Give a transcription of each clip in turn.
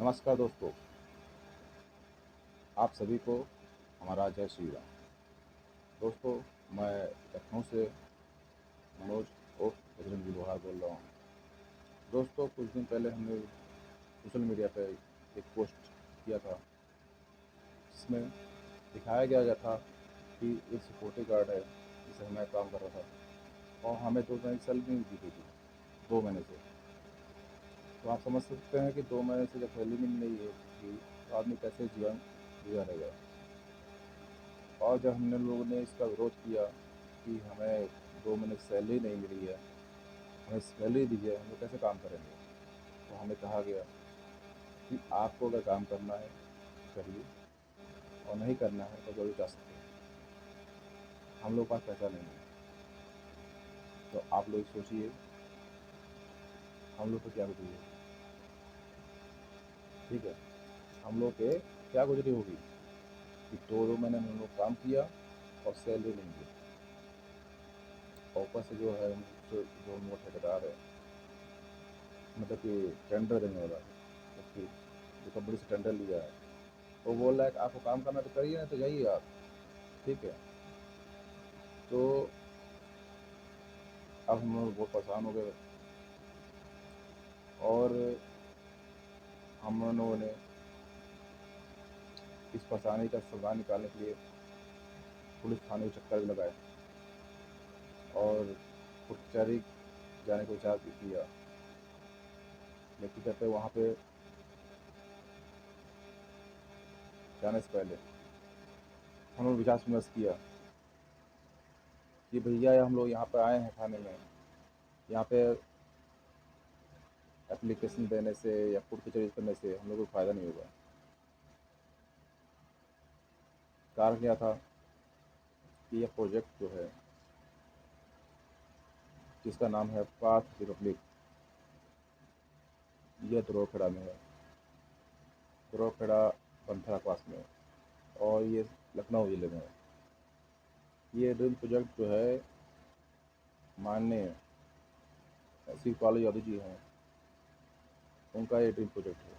नमस्कार दोस्तों, आप सभी को हमारा जय श्री राम। दोस्तों, मैं लखनऊ से मनोज उर्फ बजरंगी लोहार बोल रहा हूँ। दोस्तों, कुछ दिन पहले हमने सोशल मीडिया पे एक पोस्ट किया था जिसमें दिखाया गया था कि एक सिक्योरिटी गार्ड है जिसे मैं काम कर रहा था और हमें 2 महीने की सैलरी नहीं दी गई थी, 2 महीने से। तो आप समझ सकते हैं कि 2 महीने से जब सैलरी नहीं मिल रही थी तो आदमी कैसे जीवन गुजारेगा। और जब हमने लोगों ने इसका विरोध किया कि हमें 2 महीने से सैलरी नहीं मिली है, हमें सैलरी दीजिए, हम लोग कैसे काम करेंगे। तो हमें कहा गया कि आपको अगर काम करना है करिए और नहीं करना है तो जरूर जा सकते हैं, हम लोग के पास पैसा नहीं है। तो आप लोग सोचिए हम लोग को क्या गुजरी है। ठीक है, हम लोग के क्या गुजरी होगी कि 2 महीने में हम लोग काम किया और सैलरी नहीं दी। और ऊपर से जो है जो हम लोग ठेकेदार है, मतलब कि टेंडर देने वाला है, जबकि जो कंपनी से टेंडर लिया है, वो बोल रहा है कि आपको काम करना तो करिए, ना तो जाइए आप। ठीक है, तो अब हम लोग बहुत परेशान हो गए और हम लोगों ने इस परेशानी का समाधान निकालने के लिए पुलिस थाने के चक्कर भी लगाए और कचहरी जाने को विचार भी किया, लेकिन कहते वहाँ पे जाने से पहले हम लोग विचार विमर्श किया कि भैया हम लोग यहाँ पे आए हैं थाने में, यहाँ पे एप्लीकेशन देने से या कोर्ट कचहरी करने से हम लोग को फ़ायदा नहीं होगा। कारण क्या था कि यह प्रोजेक्ट जो है जिसका नाम है पाथ रिपब्लिक, यह द्रोखेड़ा में है, द्रोखेड़ा बंथरा पास में, और ये लखनऊ ज़िले में है। ये ड्रीम प्रोजेक्ट जो है माननीय श्री पाल यादव जी हैं, उनका ये ड्रीम प्रोजेक्ट है।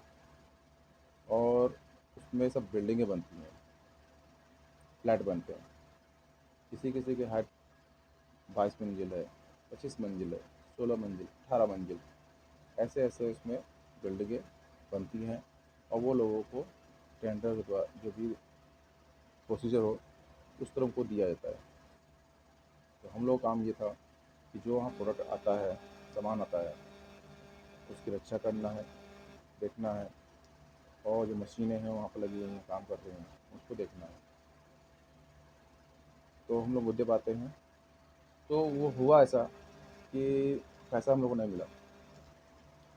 और उसमें सब बिल्डिंगें बनती हैं, फ्लैट बनते हैं। किसी किसी की हाइट 22 मंजिल है, 25 मंजिल है, 16 मंजिल, 18 मंजिल, ऐसे ऐसे उसमें बिल्डिंगें बनती हैं। और वो लोगों को टेंडर के द्वारा जो भी प्रोसीजर हो उस तरह को दिया जाता है। तो हम लोग काम ये था कि जो वहाँ प्रोडक्ट आता है, सामान आता है, उसकी रक्षा करना है, देखना है, और जो मशीनें हैं वहाँ पर लगी हुई हैं, काम कर रही हैं, उसको देखना है। तो हम लोग मुद्दे पाते हैं। तो वो हुआ ऐसा कि पैसा हम लोग को नहीं मिला।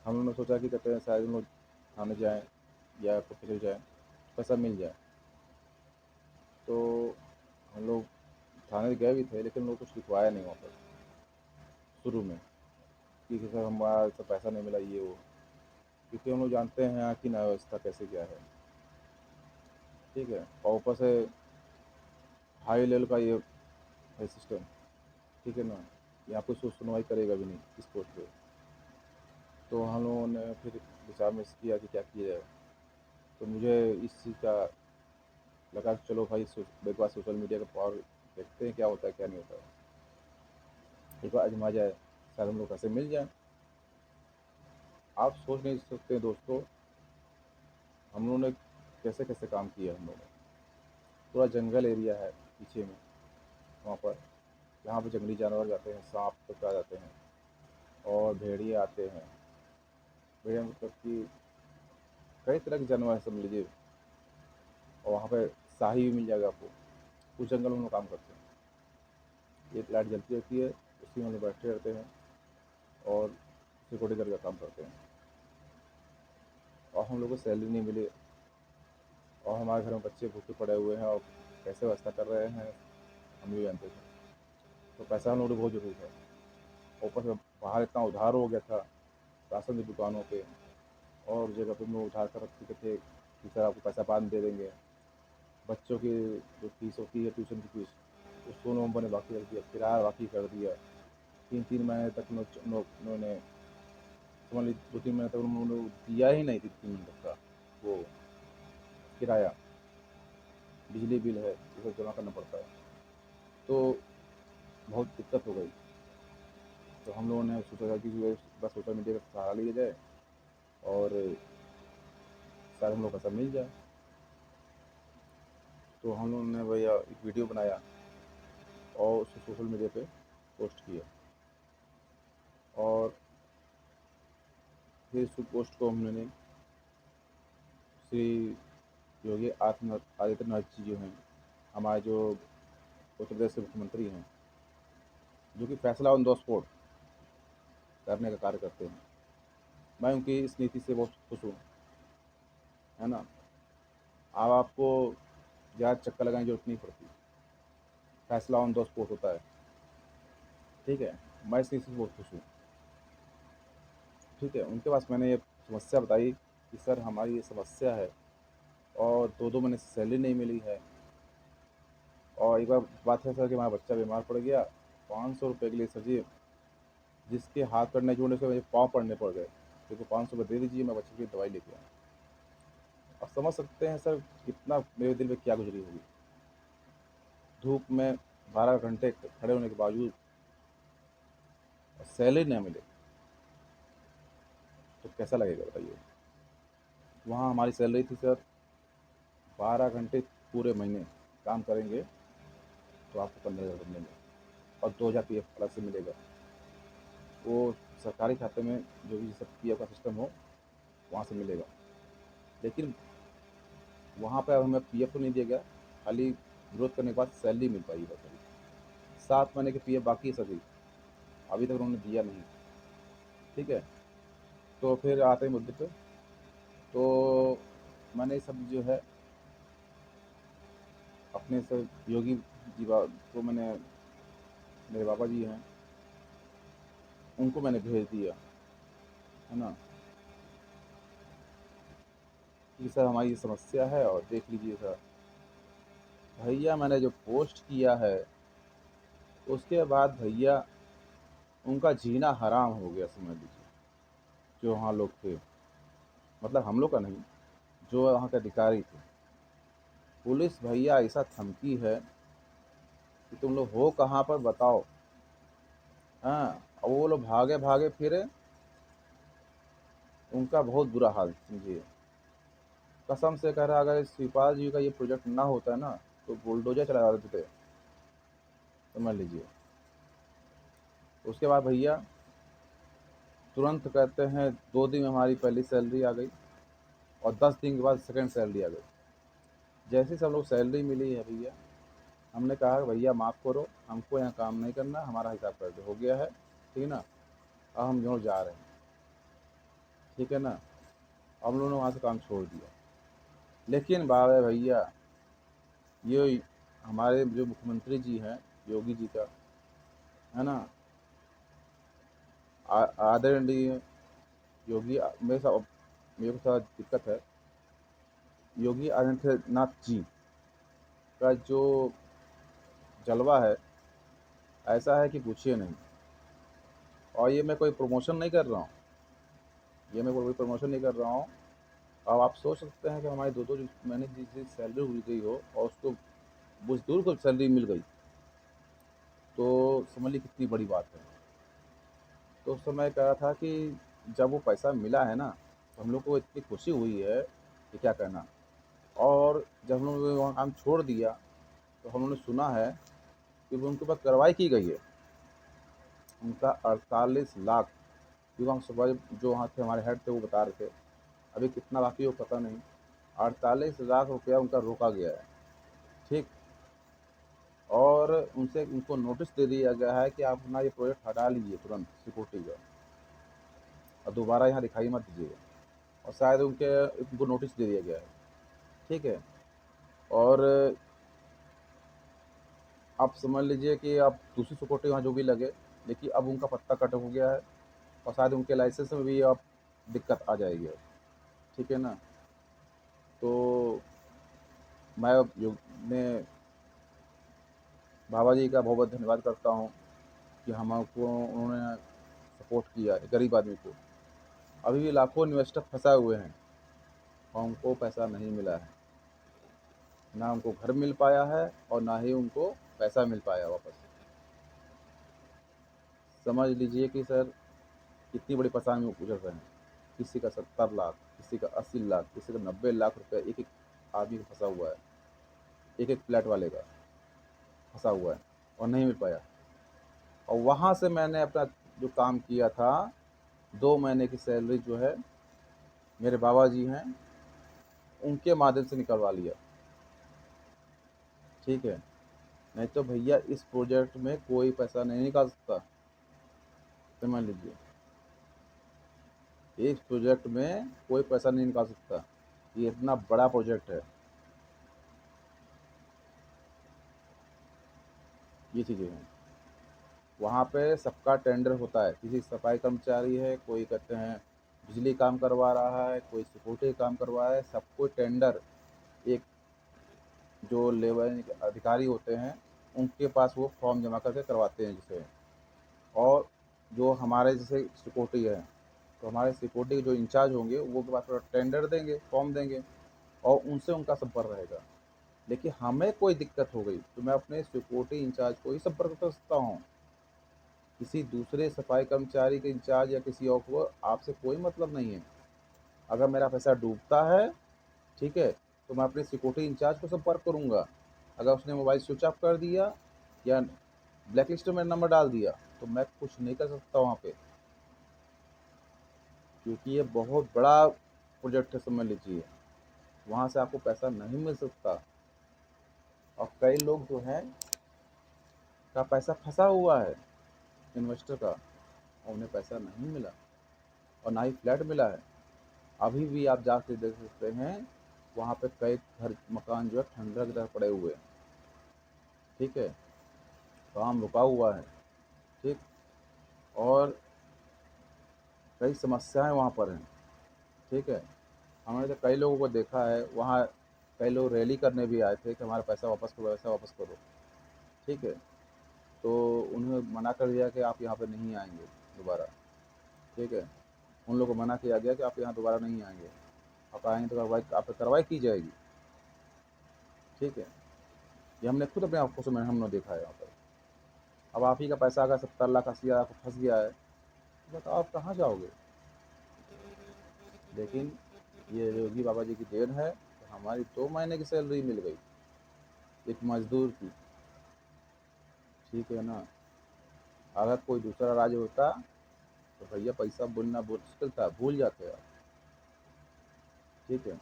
हम लोगों ने सोचा कि कहते हैं शायद हम लोग थाने जाएँ या कोर्ट कचहरी जाएँ, पैसा मिल जाए। तो हम लोग थाने गए भी थे, लेकिन लोग कुछ लिखवाया नहीं वहाँ पर शुरू में कि सर हमारा तो पैसा नहीं मिला, ये वो, क्योंकि हम लोग जानते हैं यहाँ की न्याय व्यवस्था कैसे क्या है। ठीक है, और ऊपर से हाई लेवल का ये है सिस्टम। ठीक है ना, यहाँ कोई सुनवाई करेगा भी नहीं इस कोर्ट पे। तो हम लोगों ने फिर विचार में किया कि क्या किया जाए। तो मुझे इस चीज़ का लगा कि चलो भाई एक बार सोशल मीडिया का पावर देखते हैं क्या होता है क्या नहीं होता है, एक बार आजमा जाए, शायद हम लोग पैसे मिल जाए। आप सोच नहीं सकते दोस्तों, हम लोगों ने कैसे कैसे काम किया। हम लोगों ने पूरा जंगल एरिया है पीछे में, वहाँ पर जहाँ पर जंगली जानवर जाते हैं, सांप तक आ जाते हैं और भेड़िए आते हैं। भेड़िया मतलब कि कई तरह के जानवर हैं समझ लीजिए। और वहाँ पे शाही भी मिल जाएगा आपको। उस जंगल में हम लोग काम करते हैं, एक लाइट जलती रहती है, उसी में हम लोग बैठे रहते हैं और सिक्योरिटी गार्ड का काम करते हैं। और हम लोग को सैलरी नहीं मिली और हमारे घर में बच्चे भूखे पड़े हुए हैं और कैसे व्यवस्था कर रहे हैं हम भी जानते थे। तो पैसा हम लोगों को बहुत ज़रूरी था। ऊपर से बाहर इतना उधार हो गया था राशन की दुकानों पे, और जगह पे हम लोग उधार कर रखे थे कि सर आपको पैसा बाद में दे देंगे। बच्चों की जो फीस होती है ट्यूशन की फीस, उसको उन्होंने बाकी कर दिया, किराया बाकी कर दिया। 3-3 महीने तक उन्होंने समझ लीजिए 2-3 महीने तक उन्होंने दिया ही नहीं, 3 महीने तक का। किराया, बिजली बिल है, ये सब जमा करना पड़ता है। तो बहुत दिक्कत हो गई। तो हम लोगों ने सोचा कि जो है बस सोशल मीडिया का सहारा लिया जाए और शायद हम लोग को पैसा मिल जाए। तो हम लोगों ने भैया एक वीडियो बनाया और उसे सोशल मीडिया पे पोस्ट किया, और फिर उस पोस्ट को हमने श्री योगी आदित्यनाथ जी जो हैं, हमारे जो उत्तर प्रदेश के मुख्यमंत्री हैं, जो कि फैसला ऑन द स्पॉट करने का कार्य करते हैं। मैं उनकी इस नीति से बहुत खुश हूँ, है ना। अब आपको ज़्यादा चक्कर लगाने की जरूरत नहीं पड़ती, फैसला ऑन द स्पॉट होता है। ठीक है, मैं इस नीति से बहुत खुश हूँ। ठीक है, उनके पास मैंने ये समस्या बताई कि सर हमारी ये समस्या है और 2-2 महीने से सैलरी नहीं मिली है, और एक बार बात है सर कि हमारा बच्चा बीमार पड़ गया, 500 रुपये के लिए सर जी, जिसके हाथ पैर नहीं जोड़ने से मुझे पाँव पड़ने पड़ गए, क्योंकि 500 रुपये दे दीजिए, मैं बच्चे की दवाई लेके आऊँ। अब समझ सकते हैं सर कितना मेरे दिल में क्या गुजरी होगी। धूप में 12 घंटे खड़े होने के बावजूद सैलरी ना मिले तो कैसा लगेगा बताइए। वहाँ हमारी सैलरी थी सर 12 घंटे पूरे महीने काम करेंगे तो आपको 15,000 मिलेंगे, और 2,000 PF अलग से मिलेगा। वो सरकारी खाते में जो भी सब PF का सिस्टम हो वहाँ से मिलेगा। लेकिन वहाँ पे अब हमें PF तो नहीं दिया गया, खाली ग्रोथ करने के बाद सैलरी मिल पाएगी बस अभी। 7 महीने के PF बाकी है सभी, अभी तक उन्होंने दिया नहीं। ठीक है, तो फिर आते हैं मुद्दे पे। तो मैंने सब जो है अपने सर योगी जी को मैंने, मेरे बाबा जी हैं, उनको मैंने भेज दिया, है ना, कि सर हमारी ये समस्या है और देख लीजिए सर। भैया मैंने जो पोस्ट किया है उसके बाद भैया उनका जीना हराम हो गया, समझ लीजिए। जो वहाँ लोग थे, मतलब हम लोग का नहीं, जो वहाँ के अधिकारी थे, पुलिस भैया ऐसा थमकी है कि तुम लोग हो कहाँ पर बताओ। हाँ, और वो लोग भागे भागे फिरे, उनका बहुत बुरा हाल समझिए। कसम से कह रहा, अगर शिवपाल जी का ये प्रोजेक्ट ना होता है ना तो बुलडोजर चला देते थे, समझ लीजिए। उसके बाद भैया तुरंत कहते हैं 2 दिन में हमारी पहली सैलरी आ गई, और 10 दिन के बाद सेकंड सैलरी आ गई। जैसे ही सब लोग सैलरी मिली है भैया, हमने कहा भैया माफ़ करो, हमको यहाँ काम नहीं करना, हमारा हिसाब कर हो गया है, ठीक है ना, अब हम दोनों जा रहे हैं। ठीक है ना, हम लोगों ने वहाँ से काम छोड़ दिया। लेकिन बात है भैया, ये हमारे जो मुख्यमंत्री जी हैं, योगी जी का, है ना, आदरणीय योगी, मेरे साथ दिक्कत है, योगी आदित्यनाथ जी का जो जलवा है ऐसा है कि पूछिए नहीं। और ये मैं कोई प्रमोशन नहीं कर रहा हूँ, ये मैं कोई प्रमोशन नहीं कर रहा हूँ। अब आप सोच सकते हैं कि हमारी 2-2 महीने जिस सैलरी हुई गई हो और उसको मजदूर को सैलरी मिल गई, तो समझ लीजिए कितनी बड़ी बात है। तो उस समय कह रहा था कि जब वो पैसा मिला है ना, तो हम लोग को इतनी खुशी हुई है कि क्या कहना। और जब हम लोगों ने वहाँ काम छोड़ दिया तो हम लोगों ने सुना है कि वो उनके ऊपर कार्रवाई की गई है। उनका 48 लाख, क्योंकि हम सुबह जो वहाँ थे हमारे हेड थे वो बता रहे थे, अभी कितना बाकी हो पता नहीं, 48 लाख रुपया उनका रोका गया है। ठीक, और उनसे उनको नोटिस दे दिया गया है कि आप अपना ये प्रोजेक्ट हटा लीजिए तुरंत सिक्योरिटी का, और दोबारा यहाँ दिखाई मत दीजिएगा। और शायद उनको नोटिस दे दिया गया है। ठीक है, और आप समझ लीजिए कि आप दूसरी सिक्योरिटी वहाँ जो भी लगे, लेकिन अब उनका पत्ता कट हो गया है, और शायद उनके लाइसेंस में भी अब दिक्कत आ जाएगी। ठीक है ना, तो मैं जो अपने बाबा जी का बहुत बहुत धन्यवाद करता हूँ कि हमको उन्होंने सपोर्ट किया है गरीब आदमी को। अभी भी लाखों इन्वेस्टर फंसा हुए हैं और उनको पैसा नहीं मिला है। ना उनको घर मिल पाया है और ना ही उनको पैसा मिल पाया वापस। समझ लीजिए कि सर कितनी बड़ी परेशानी में गुजर रहे हैं। किसी का 70 लाख, किसी का 80 लाख, किसी का 90 लाख रुपए एक एक आदमी का फंसा हुआ है, एक एक फ्लैट वाले का फंसा हुआ है और नहीं मिल पाया। और वहाँ से मैंने अपना जो काम किया था, 2 महीने की सैलरी जो है मेरे बाबा जी हैं उनके माध्यम से निकलवा लिया। ठीक है, नहीं तो भैया इस प्रोजेक्ट में कोई पैसा नहीं निकाल सकता। समझ लीजिए, इस प्रोजेक्ट में कोई पैसा नहीं निकाल सकता, ये इतना बड़ा प्रोजेक्ट है। ये चीज़ें हैं, वहाँ पे सबका टेंडर होता है। किसी सफाई कर्मचारी है, कोई कहते हैं बिजली काम करवा रहा है, कोई सिक्योरिटी काम करवा रहा है, सबको टेंडर एक जो लेवल अधिकारी होते हैं उनके पास वो फॉर्म जमा करके करवाते हैं जिसे। और जो हमारे जैसे सिक्योरिटी है, तो हमारे सिक्योरिटी के जो इंचार्ज होंगे वो के पास टेंडर देंगे, फॉर्म देंगे और उनसे उनका संपर्क रहेगा। लेकिन हमें कोई दिक्कत हो गई तो मैं अपने सिक्योरिटी इंचार्ज को ही संपर्क कर सकता हूँ। किसी दूसरे सफाई कर्मचारी के इंचार्ज या किसी और को आपसे कोई मतलब नहीं है। अगर मेरा पैसा डूबता है, ठीक है, तो मैं अपने सिक्योरिटी इंचार्ज को संपर्क करूँगा। अगर उसने मोबाइल स्विच ऑफ कर दिया या ब्लैक लिस्ट में नंबर डाल दिया तो मैं कुछ नहीं कर सकता वहाँ पे, क्योंकि ये बहुत बड़ा प्रोजेक्ट है। समझ लीजिए, वहाँ से आपको पैसा नहीं मिल सकता। और कई लोग जो हैं का पैसा फंसा हुआ है इन्वेस्टर का, और उन्हें पैसा नहीं मिला और ना ही फ्लैट मिला है। अभी भी आप जाके देख सकते हैं, वहाँ पे कई घर मकान जो है खंडर की तरह पड़े हुए हैं। ठीक है, काम रुका हुआ है। ठीक, और कई समस्याएं वहाँ पर हैं। ठीक है, हमने तो कई लोगों को देखा है वहाँ, कई लोग रैली करने भी आए थे कि हमारा पैसा वापस करो, पैसा वापस करो। ठीक है, तो उन्हें मना कर दिया कि आप यहाँ पे नहीं आएंगे दोबारा। ठीक है, उन लोगों को मना किया गया कि आप यहाँ दोबारा नहीं आएंगे, आप आएंगे तो कार्रवाई आप पे कार्रवाई की जाएगी। ठीक है, ये हमने खुद अपने आंखों से हमने देखा है यहाँ पर। अब आप ही का पैसा अगर 70 लाख 80 लाख फंस गया है, तो बताओ आप कहाँ जाओगे। लेकिन ये योगी बाबा जी की देन है कि हमारी 2 महीने की सैलरी मिल गई एक मजदूर की। ठीक है ना, अगर कोई दूसरा राज्य होता तो भैया पैसा बोलना बहुत मुश्किल था, भूल जाते आप। ठीक है,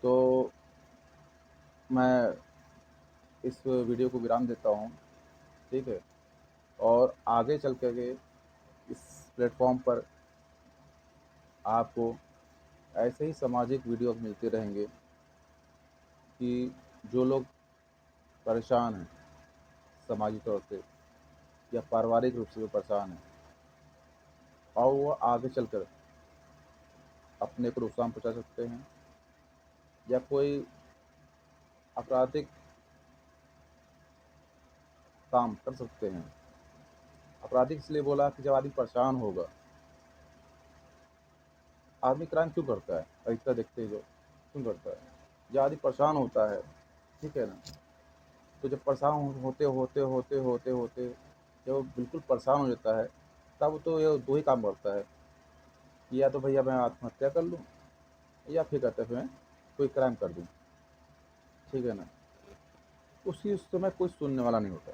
तो मैं इस वीडियो को विराम देता हूँ। ठीक है, और आगे चल कर के इस प्लेटफॉर्म पर आपको ऐसे ही सामाजिक वीडियो मिलते रहेंगे कि जो लोग परेशान हैं सामाजिक तौर से या पारिवारिक रूप से जो परेशान हैं, और वो आगे चलकर अपने को नुकसान पहुंचा सकते हैं या कोई आपराधिक काम कर सकते हैं। आपराधिक इसलिए बोला कि जब आदमी परेशान होगा, आदमी क्राइम क्यों करता है, अधिकतर देखते ही जो क्यों करता है, जब आदमी परेशान होता है। ठीक है ना, तो जब परेशान होते होते होते होते होते जब वो बिल्कुल परेशान हो जाता है, तब तो ये दो ही काम करता है कि या तो भैया मैं आत्महत्या कर लूँ या फिर कहते हैं मैं कोई क्राइम कर दूँ। ठीक है ना, उसी उस समय कोई सुनने वाला नहीं होता।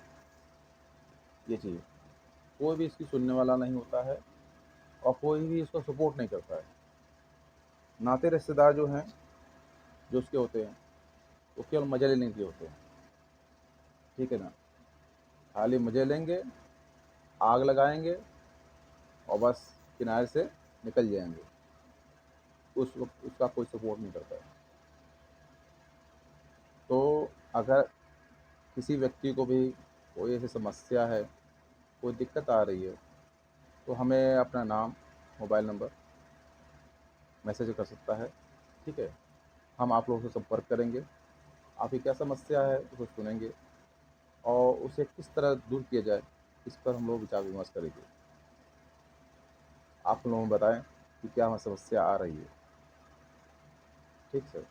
ये चीज़, कोई भी इसकी सुनने वाला नहीं होता है और कोई भी इसको सपोर्ट नहीं करता है। नाते रिश्तेदार जो हैं, जो उसके होते हैं, वो केवल मज़े लेने के लिए होते हैं। ठीक है ना, खाली मज़े लेंगे, आग लगाएंगे और बस किनारे से निकल जाएंगे। उस वक्त उसका कोई सपोर्ट नहीं करता है। तो अगर किसी व्यक्ति को भी कोई ऐसी समस्या है, कोई दिक्कत आ रही है, तो हमें अपना नाम, मोबाइल नंबर मैसेज कर सकता है। ठीक है, हम आप लोगों से संपर्क करेंगे, आपकी क्या समस्या है उसको सुनेंगे और उसे किस तरह दूर किया जाए, इस पर हम लोग विचार विमर्श करेंगे। आप लोगों को बताएं कि क्या हमें समस्या आ रही है। ठीक सर।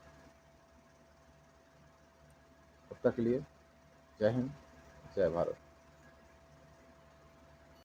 तक के लिए जय हिंद, जय भारत।